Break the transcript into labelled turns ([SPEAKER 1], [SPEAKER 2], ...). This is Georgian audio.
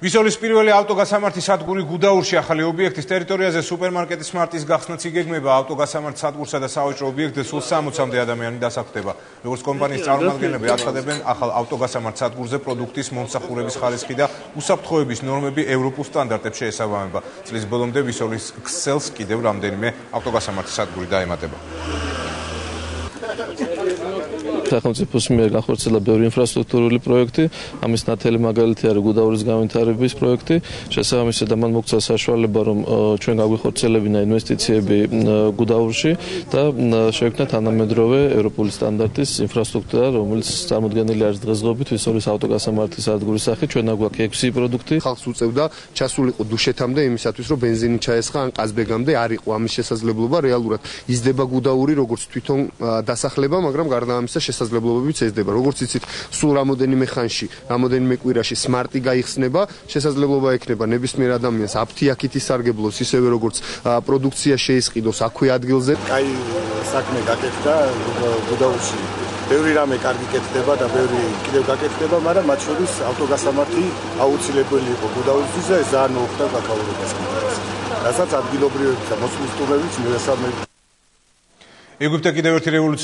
[SPEAKER 1] ვისოლის პირველი ავტოგასამართი სადგური გუდაურში ახალი ობიექტის ტერიტორიაზე სუპერმარკეტის სმარტის გახსნაც იგეგმება. ავტოგასამართ სადგურსა და სავაჭრო ობიექტზე სულ 60-მდე ადამიანი დასახლდება. როგორც კომპანიის წარმომადგენლები აცხადებენ, ახალ ავტოგასამართ სადგურზე პროდუქტის მომსახურების ხარისხი და უსაფრთხოების ნორმები ევროპულ სტანდარტებს შეესაბამება. წლის ბოლომდე ვისოლის ქსელს კიდევ რამდენიმე ავტოგასამართი სადგური დაემატება.
[SPEAKER 2] სახელმწიფოს მიერ განხორციელდა ბევრი ინფრასტრუქტურული პროექტი, ამის ნათელი მაგალითი არის გუდაურის განვითარების პროექტი. შესაბამისად, მან მოგცა საშუალება, რომ ჩვენ გაგვიხორციელებინა ინვესტიციები გუდაურში და შევქმნა თანამედროვე ევროპული სტანდარტის ინფრასტრუქტურა, რომელიც წარმოდგენილი არის დღესდღეობით ვისოლის ავტოგასამართის სადგურის სახით. ჩვენ აგვაქვს 6 პროდუქტი.
[SPEAKER 3] ხალხს უწევდა ჩასულიყო დუშეთამდე იმისათვის, რომ ბენზინი ჩაესხა ან ყაზბეგამდე არ იყო ამის შესაძლებლობა. რეალურად იზრდება გუდაური როგორც თვითონ დასახლება, მაგრამ გარდა ამისა შესაძლებლობებიც ეძდება. როგორც იცით, სულ რამოდენიმე ხანში, რამოდენიმე კვირაში სმარტი გაიხსნება, შესაძლებლობა ექნება ნებისმიერ ადამიანს აფთიაქით ისარგებლოს, ისევე როგორც პროდუქცია შეისყიდოს აქვე ადგილზე.
[SPEAKER 4] კაი საქმე გაკეთდა გუდაურში. ბევრი რამე კარგი კეთდება და ბევრი კიდევ გაკეთდება, მაგრამ მათ შორის ავტოგასამართი აუცილებელი იყო გუდაურისთვის და ეს ძალიან მოუხდა გაქაურებას. რასაც ადგილობრივებიც და მოსწავლეებიც მიესალმებიან.
[SPEAKER 1] ეგვიპტე კიდევ ერთი რევოლუცია